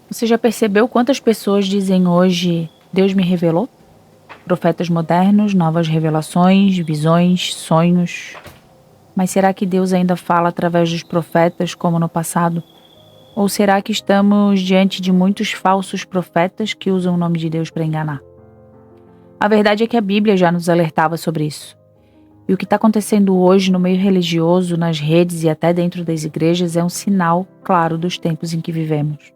Você já percebeu quantas pessoas dizem hoje, Deus me revelou? Profetas modernos, novas revelações, visões, sonhos. Mas será que Deus ainda fala através dos profetas como no passado? Ou será que estamos diante de muitos falsos profetas que usam o nome de Deus para enganar? A verdade é que a Bíblia já nos alertava sobre isso. E o que está acontecendo hoje no meio religioso, nas redes e até dentro das igrejas é um sinal claro dos tempos em que vivemos.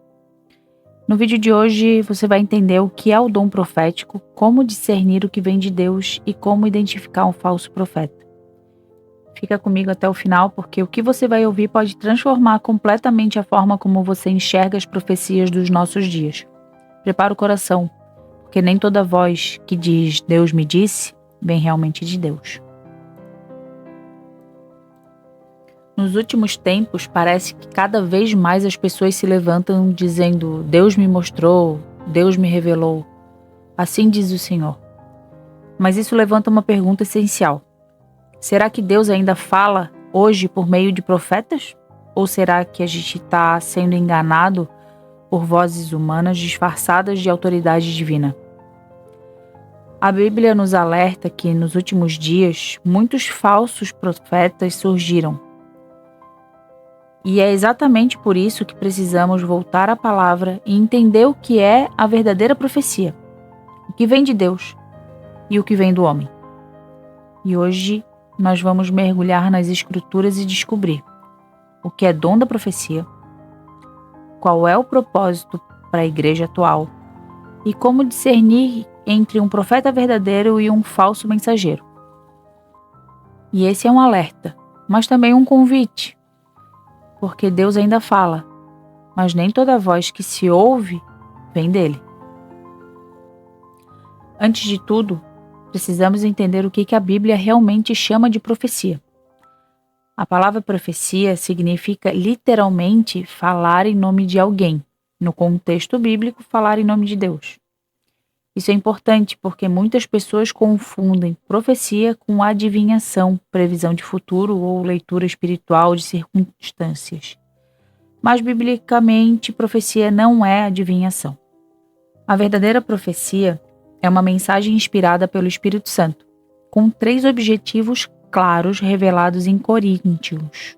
No vídeo de hoje você vai entender o que é o dom profético, como discernir o que vem de Deus e como identificar um falso profeta. Fica comigo até o final porque o que você vai ouvir pode transformar completamente a forma como você enxerga as profecias dos nossos dias. Prepara o coração, porque nem toda voz que diz Deus me disse vem realmente de Deus. Nos últimos tempos, parece que cada vez mais as pessoas se levantam dizendo Deus me mostrou, Deus me revelou. Assim diz o Senhor. Mas isso levanta uma pergunta essencial. Será que Deus ainda fala hoje por meio de profetas? Ou será que a gente está sendo enganado por vozes humanas disfarçadas de autoridade divina? A Bíblia nos alerta que nos últimos dias muitos falsos profetas surgiram. E é exatamente por isso que precisamos voltar à palavra e entender o que é a verdadeira profecia, o que vem de Deus e o que vem do homem. E hoje nós vamos mergulhar nas Escrituras e descobrir o que é dom da profecia, qual é o propósito para a igreja atual e como discernir entre um profeta verdadeiro e um falso mensageiro. E esse é um alerta, mas também um convite. Porque Deus ainda fala, mas nem toda voz que se ouve vem dele. Antes de tudo, precisamos entender o que a Bíblia realmente chama de profecia. A palavra profecia significa literalmente falar em nome de alguém, no contexto bíblico, falar em nome de Deus. Isso é importante porque muitas pessoas confundem profecia com adivinhação, previsão de futuro ou leitura espiritual de circunstâncias. Mas, biblicamente, profecia não é adivinhação. A verdadeira profecia é uma mensagem inspirada pelo Espírito Santo, com 3 objetivos claros revelados em Coríntios: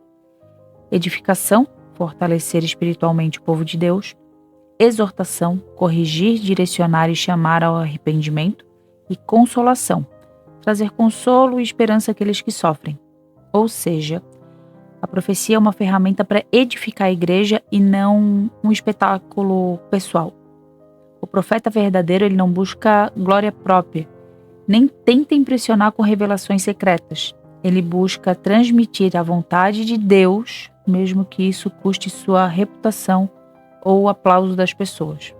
edificação, fortalecer espiritualmente o povo de Deus; exortação, corrigir, direcionar e chamar ao arrependimento; e consolação, trazer consolo e esperança àqueles que sofrem. Ou seja, a profecia é uma ferramenta para edificar a igreja e não um espetáculo pessoal. O profeta verdadeiro ele não busca glória própria, nem tenta impressionar com revelações secretas. Ele busca transmitir a vontade de Deus, mesmo que isso custe sua reputação ou o aplauso das pessoas.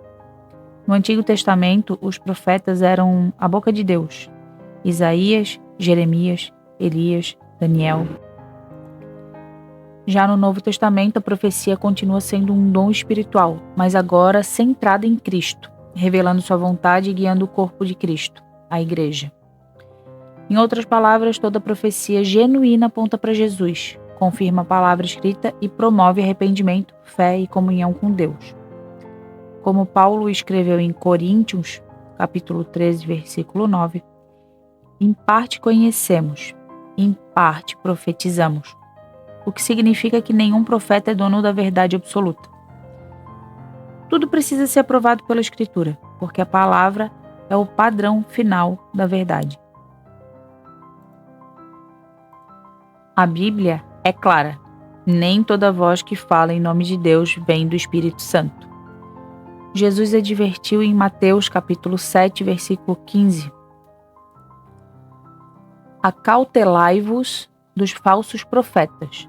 No Antigo Testamento, os profetas eram a boca de Deus: Isaías, Jeremias, Elias, Daniel. Já no Novo Testamento, a profecia continua sendo um dom espiritual, mas agora centrada em Cristo, revelando sua vontade e guiando o corpo de Cristo, a Igreja. Em outras palavras, toda profecia genuína aponta para Jesus, confirma a palavra escrita e promove arrependimento, fé e comunhão com Deus. Como Paulo escreveu em Coríntios, capítulo 13, versículo 9, em parte conhecemos, em parte profetizamos, o que significa que nenhum profeta é dono da verdade absoluta. Tudo precisa ser aprovado pela Escritura, porque a palavra é o padrão final da verdade. A Bíblia é clara: nem toda voz que fala em nome de Deus vem do Espírito Santo. Jesus advertiu em Mateus capítulo 7, versículo 15: acautelai-vos dos falsos profetas,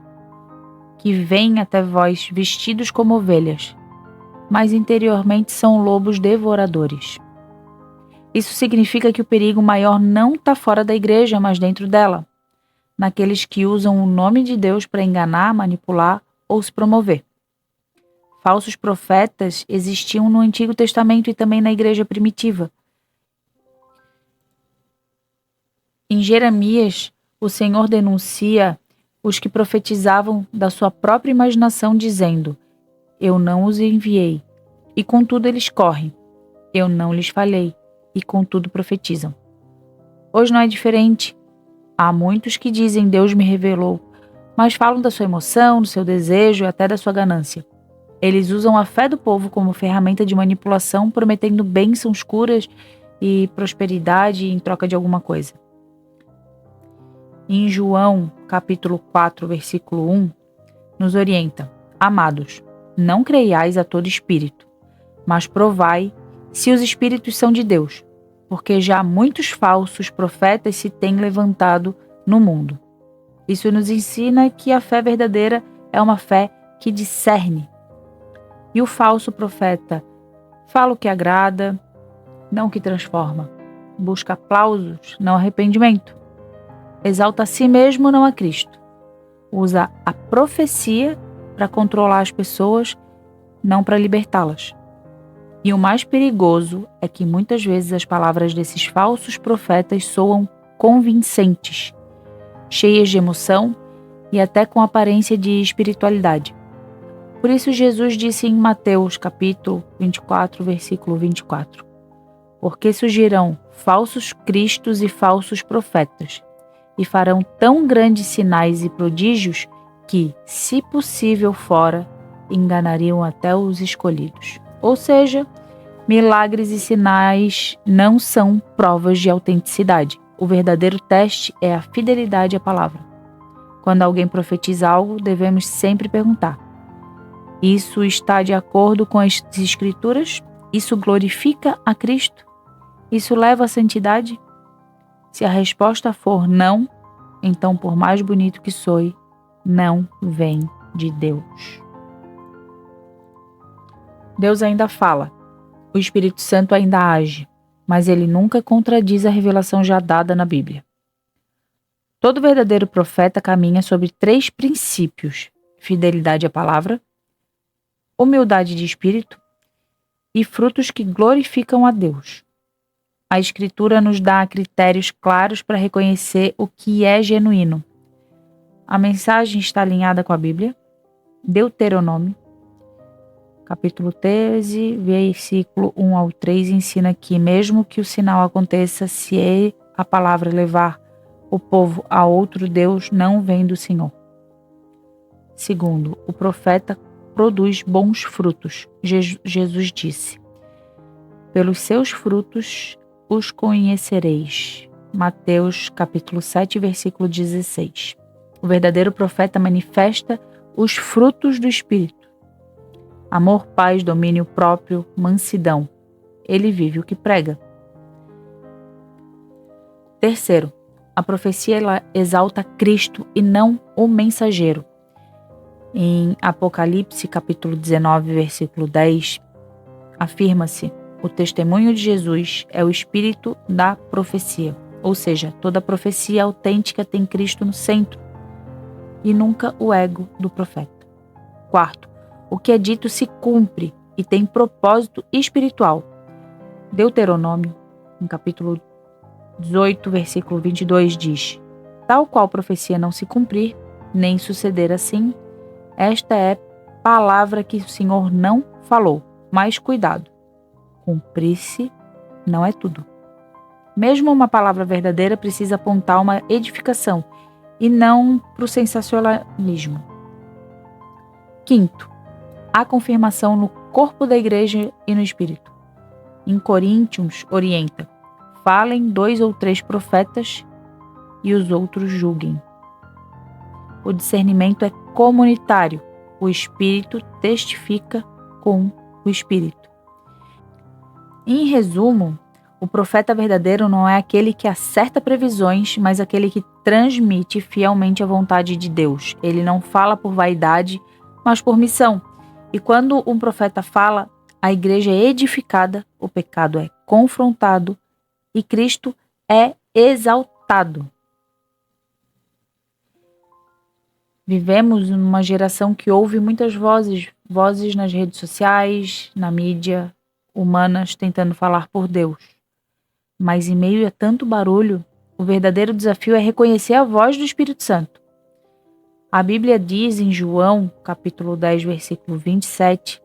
que vêm até vós vestidos como ovelhas, mas interiormente são lobos devoradores. Isso significa que o perigo maior não está fora da igreja, mas dentro dela, naqueles que usam o nome de Deus para enganar, manipular ou se promover. Falsos profetas existiam no Antigo Testamento e também na igreja primitiva. Em Jeremias, o Senhor denuncia os que profetizavam da sua própria imaginação, dizendo: eu não os enviei. e contudo eles correm. Eu não lhes falei, e contudo profetizam. Hoje não é diferente. Há muitos que dizem Deus me revelou, mas falam da sua emoção, do seu desejo e até da sua ganância. Eles usam a fé do povo como ferramenta de manipulação, prometendo bênçãos, curas e prosperidade em troca de alguma coisa. Em João, capítulo 4, versículo 1, nos orienta: Amados, não creiais a todo espírito, mas provai se os espíritos são de Deus, porque já muitos falsos profetas se têm levantado no mundo. Isso nos ensina que a fé verdadeira é uma fé que discerne. E o falso profeta fala o que agrada, não o que transforma. Busca aplausos, não arrependimento. Exalta a si mesmo, não a Cristo. Usa a profecia para controlar as pessoas, não para libertá-las. E o mais perigoso é que muitas vezes as palavras desses falsos profetas soam convincentes, cheias de emoção e até com aparência de espiritualidade. Por isso Jesus disse em Mateus capítulo 24, versículo 24: Porque surgirão falsos cristos e falsos profetas, e farão tão grandes sinais e prodígios que, se possível fora, enganariam até os escolhidos. Ou seja, milagres e sinais não são provas de autenticidade. O verdadeiro teste é a fidelidade à palavra. Quando alguém profetiza algo, devemos sempre perguntar: isso está de acordo com as Escrituras? Isso glorifica a Cristo? Isso leva à santidade? Se a resposta for não, então, por mais bonito que soe, não vem de Deus. Deus ainda fala, o Espírito Santo ainda age, mas ele nunca contradiz a revelação já dada na Bíblia. Todo verdadeiro profeta caminha sobre 3 princípios: fidelidade à palavra, humildade de espírito e frutos que glorificam a Deus. A Escritura nos dá critérios claros para reconhecer o que é genuíno. A mensagem está alinhada com a Bíblia. Deuteronômio, capítulo 13, versículo 1 ao 3, ensina que mesmo que o sinal aconteça, se a palavra levar o povo a outro Deus, não vem do Senhor. Segundo, o profeta produz bons frutos. Jesus disse: pelos seus frutos os conhecereis. Mateus capítulo 7, versículo 16. O verdadeiro profeta manifesta os frutos do Espírito: amor, paz, domínio próprio, mansidão. Ele vive o que prega. Terceiro, a profecia exalta Cristo e não o mensageiro. Em Apocalipse capítulo 19, versículo 10, afirma-se: o testemunho de Jesus é o espírito da profecia. Ou seja, toda profecia autêntica tem Cristo no centro e nunca o ego do profeta. Quarto, o que é dito se cumpre e tem propósito espiritual. Deuteronômio, no capítulo 18, versículo 22, diz: tal qual profecia não se cumprir, nem suceder assim, esta é palavra que o Senhor não falou. Mas cuidado, cumprir-se não é tudo. Mesmo uma palavra verdadeira precisa apontar uma edificação e não para o sensacionalismo. Quinto, a confirmação no corpo da igreja e no espírito. Em Coríntios orienta: falem 2 ou 3 profetas e os outros julguem. O discernimento é comunitário. O Espírito testifica com o Espírito. Em resumo, o profeta verdadeiro não é aquele que acerta previsões, mas aquele que transmite fielmente a vontade de Deus. Ele não fala por vaidade, mas por missão. E quando um profeta fala, a igreja é edificada, o pecado é confrontado e Cristo é exaltado. Vivemos numa geração que ouve muitas vozes nas redes sociais, na mídia, humanas tentando falar por Deus. Mas em meio a tanto barulho, o verdadeiro desafio é reconhecer a voz do Espírito Santo. A Bíblia diz em João, capítulo 10, versículo 27,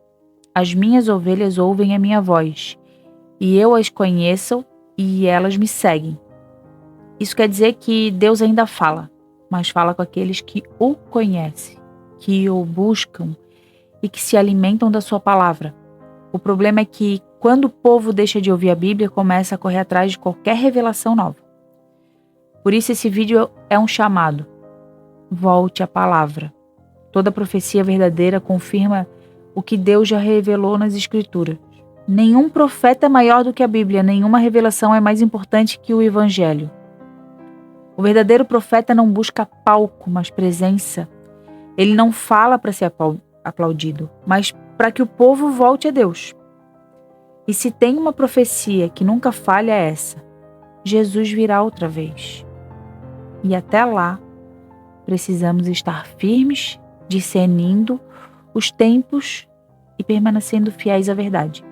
As minhas ovelhas ouvem a minha voz, e eu as conheço e elas me seguem. Isso quer dizer que Deus ainda fala, mas fala com aqueles que o conhecem, que o buscam e que se alimentam da sua palavra. O problema é que, quando o povo deixa de ouvir a Bíblia, começa a correr atrás de qualquer revelação nova. Por isso esse vídeo é um chamado. Volte à palavra. Toda profecia verdadeira confirma o que Deus já revelou nas Escrituras. Nenhum profeta é maior do que a Bíblia, nenhuma revelação é mais importante que o Evangelho. O verdadeiro profeta não busca palco, mas presença. Ele não fala para ser aplaudido, mas para que o povo volte a Deus. E se tem uma profecia que nunca falha é essa: Jesus virá outra vez. E até lá, precisamos estar firmes, discernindo os tempos e permanecendo fiéis à verdade.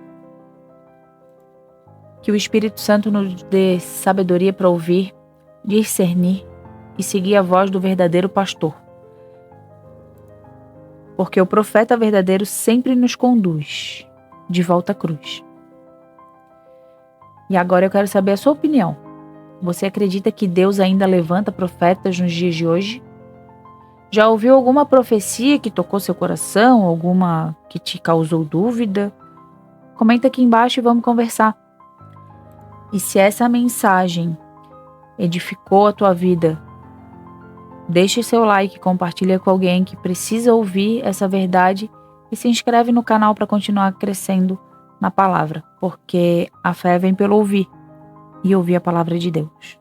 Que o Espírito Santo nos dê sabedoria para ouvir, discernir e seguir a voz do verdadeiro pastor. Porque o profeta verdadeiro sempre nos conduz de volta à cruz. E agora eu quero saber a sua opinião. Você acredita que Deus ainda levanta profetas nos dias de hoje? Já ouviu alguma profecia que tocou seu coração? Alguma que te causou dúvida? Comenta aqui embaixo e vamos conversar. E se essa mensagem edificou a tua vida, deixe seu like, compartilha com alguém que precisa ouvir essa verdade e se inscreve no canal para continuar crescendo na palavra, porque a fé vem pelo ouvir e ouvir a palavra de Deus.